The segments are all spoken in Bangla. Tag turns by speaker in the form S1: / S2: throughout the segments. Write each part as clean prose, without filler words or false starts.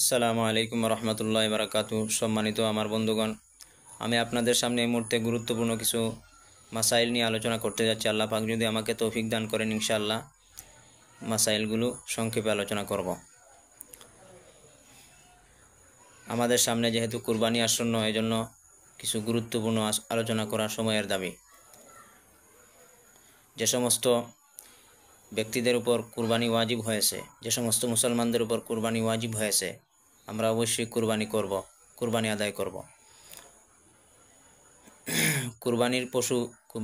S1: আসসালামু আলাইকুম রহমতুল্লাহ বারাকাতু। সম্মানিত আমার বন্ধুগণ, আমি আপনাদের সামনে এই মুহূর্তে গুরুত্বপূর্ণ কিছু মাসাইল নিয়ে আলোচনা করতে যাচ্ছি। আল্লাহ পাক যদি আমাকে তৌফিক দান করেন, ইনশাআল্লাহ মাসাইলগুলো সংক্ষেপে আলোচনা করব। আমাদের সামনে যেহেতু কুরবানি আসন্ন, এজন্য কিছু গুরুত্বপূর্ণ আলোচনা করার সময়ের দাবি। যে সমস্ত ব্যক্তিদের উপর কুরবানি ওয়াজিব হয়েছে, যে সমস্ত মুসলমানদের উপর কুরবানি ওয়াজিব হয়েছে, আমরা অবশ্যই কুরবানি করব, কুরবানি আদায় করব। কুরবানির পশু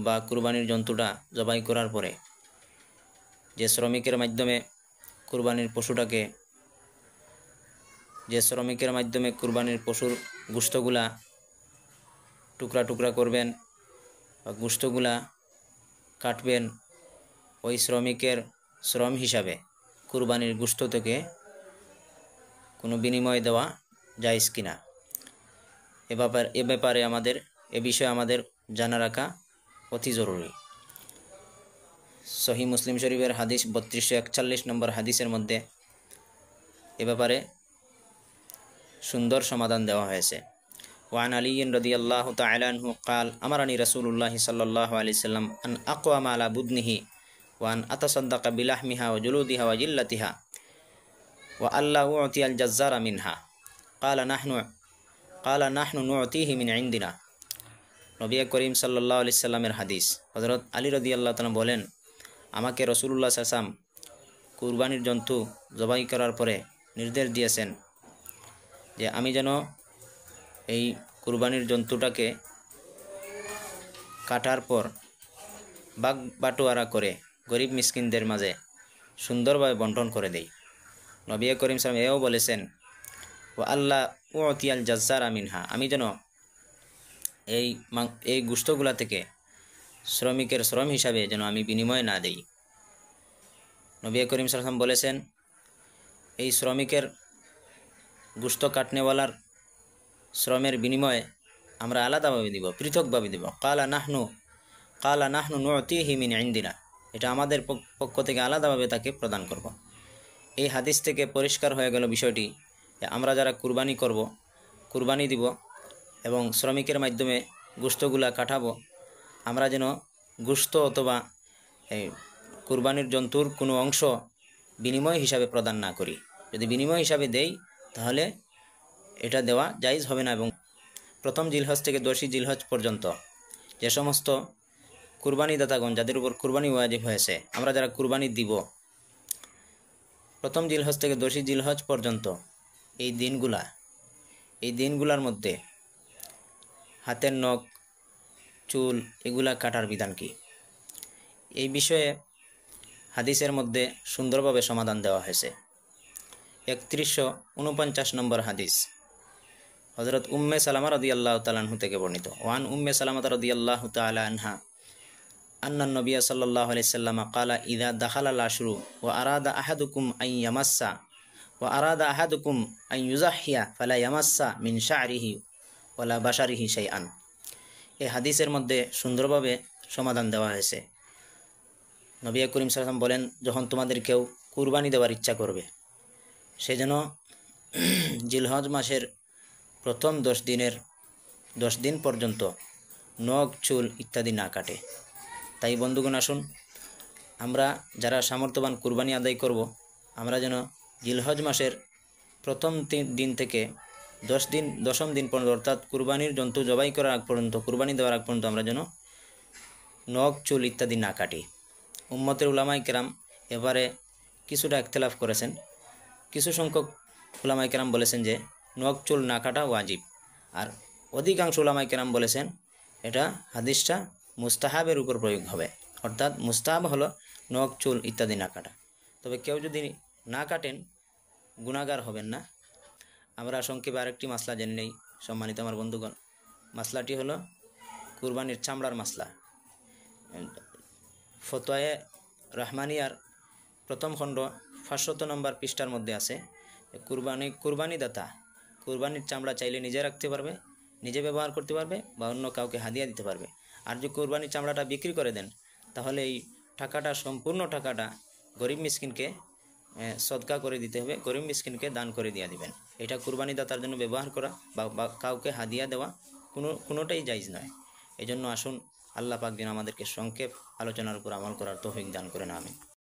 S1: বা কুরবানির জন্তুটা জবাই করার পরে যে শ্রমিকের মাধ্যমে কুরবানির পশুর গোশতগুলা টুকরা টুকরা করবেন বা গোশতগুলা কাটবেন, ওই শ্রমিকের শ্রম হিসাবে কুরবানির গোশত থেকে কোনো বিনিময় দেওয়া জায়েজ কিনা, এ বিষয়ে আমাদের জানা রাখা অতি জরুরি। সহিহ মুসলিম শরীফের হাদিস 3241 নম্বর হাদিসের মধ্যে এ ব্যাপারে সুন্দর সমাধান দেওয়া হয়েছে। ওয়ান আলী রাদিয়াল্লাহু তাআলা আনহু قال আমারানি রাসূলুল্লাহ সাল্লাল্লাহু আলাইহি সাল্লাম আন আকওয়ামা আলা বুদনিহি ওয়া আন আতাসাদ্দাকা বিলাহমিহা ওয়া জুলুদিহা ওয়া জিল্লাতিহা ওয়া আল্লা উ'তিয়াল জাজ্জারা মিনহা قال نحن نعطيه من عندنا। নবী করিম সাল্লাল্লাহু আলাইহি সাল্লামের হাদিস। হযরত আলী রাদিয়াল্লাহু তাআলা বলেন, আমাকে রাসূলুল্লাহ সাল্লাল্লাহু আলাইহি ওয়াসাল্লাম কুরবানির জন্তু জবাই করার পরে নির্দেশ দিয়েছেন যে আমি যেন এই কুরবানির জন্তুটাকে কাটার পর ভাগ বাটোয়ারা করে গরিব মিসকিনদের মাঝে সুন্দরভাবে বন্টন করে দেই। নবী করিম সাল্লাল্লাহু আলাইহি ওয়াসাল্লাম এও বলেছেন, ও আল্লাহ উ'তিয়াল জাজ্জারা মিনহা, আমি যেন এই গোশতগুলা থেকে শ্রমিকের শ্রম হিসাবে যেন আমি বিনিময় না দেই। নবী করিম সাল্লাল্লাহু আলাইহি ওয়াসাল্লাম বলেছেন, এই শ্রমিকের গোশত কাটনেওয়ালার শ্রমের বিনিময়ে আমরা আলাদাভাবে দিব, পৃথকভাবে দিব। কালা নাহনু নু'তিহি মিন ইনদিনা, এটা আমাদের পক্ষ থেকে আলাদাভাবে তাকে প্রদান করব। এই হাদিস থেকে পরিষ্কার হয়ে গেল বিষয়টি যে আমরা যারা কুরবানি দিব এবং শ্রমিকের মাধ্যমে গোশতগুলা কাটাবো, আমরা যেন গোশত অথবা এই কুরবানির জন্তুর কোনো অংশ বিনিময় হিসাবে প্রদান না করি। যদি বিনিময় হিসাবে দেই তাহলে এটা দেওয়া জায়েজ হবে না। এবং প্রথম জিলহজ থেকে 10ই জিলহজ পর্যন্ত যে সমস্ত কুরবানিদাতাগণ যাদের উপর কুরবানি ওয়াজিব হয়েছে, আমরা যারা কুরবানি দিব, প্রথম জিলহজ থেকে 10ই জিলহজ পর্যন্ত এই দিনগুলার মধ্যে হাতের নখ, চুল এগুলা কাটার বিধান কি, এই বিষয়ে হাদিসের মধ্যে সুন্দরভাবে সমাধান দেওয়া হয়েছে। 3149 নম্বর হাদিস, হযরত উম্মে সালামা রাদিয়াল্লাহু তাআলা আনহা থেকে বর্ণিত। ওয়ান উম্মে সালামা রাদিয়াল্লাহু তাআলা আনহা আন্না নবী সাল্লাল্লাহু আলাইহি সাল্লাম ক্বালা ইযা দাখালাল আশরু ওয়া আরাদা আহাদুকুম আন ইউযাহিয়া ফালা ইয়ামাসসা মিন শা'রিহি ওয়ালা বাশারিহি শাইআন। এই হাদিসের মধ্যে সুন্দরভাবে সমাধান দেওয়া হয়েছে। নবী করিম সাল্লাল্লাহু আলাইহি ওয়াসাল্লাম বলেন, যখন তোমাদের কেউ কুরবানি দেওয়ার ইচ্ছা করবে, সে যেন জিলহজ মাসের প্রথম 10 দিন পর্যন্ত নখ, চুল ইত্যাদি না কাটে। তাই বন্ধুগণ, আসুন আমরা যারা সামর্থ্যবান কুরবানি আদায় করব, আমরা যেন জিলহজ মাসের প্রথম দিন থেকে 10ম দিন পর্যন্ত, অর্থাৎ কুরবানির জন্তু জবাই করার আগ পর্যন্ত, কুরবানি দেওয়ার আগ পর্যন্ত আমরা যেন নখ, চুল ইত্যাদি না কাটি। উম্মতের উলামায়ে কেরাম এবারে কিছুটা ইখতিলাফ করেছেন। কিছু সংখ্যক উলামায়ে কেরাম বলেছেন যে নখ, চুল না কাটা ওয়াজিব, আর অধিকাংশ উলামায়ে কেরাম বলেছেন এটা হাদিসটা মুস্তাহাবের উপর প্রয়োগ হবে, অর্থাৎ মুস্তাহাব হলো নখ, চুল ইত্যাদি না কাটা। তবে কেউ যদি না কাটেন গুনাহগার হবেন না। আমরা সংক্ষেপে আরেকটি মাসলা জেনে নেই সম্মানিত আমার বন্ধুগণ। মাসলাটি হলো কুরবানির চামড়ার মাসলা। ফতোয়ায়ে রহমানিয়ার প্রথম খণ্ড 500 নম্বর পৃষ্ঠার মধ্যে আছে, কুরবানিদাতা কুরবানির চামড়া চাইলে নিজে রাখতে পারবে, নিজে ব্যবহার করতে পারবে বা অন্য কাউকে হাদিয়া দিতে পারবে। আর যদি কুরবানির চামড়াটা বিক্রি করে দেন, তাহলে এই সম্পূর্ণ টাকাটা গরিব মিসকিনকে সদকা করে দিতে হবে, গরিব মিসকিনকে দান করে দিয়ে দিবেন। এটা কুরবানি দাতার জন্য ব্যবহার করা বা কাউকে হাদিয়া দেওয়া কোনোটাই জায়েজ নয়। এজন্য আসুন আল্লাহ পাক যেন আমাদেরকে সংক্ষেপ আলোচনার উপর আমল করার তৌফিক দান করেন, আমিন।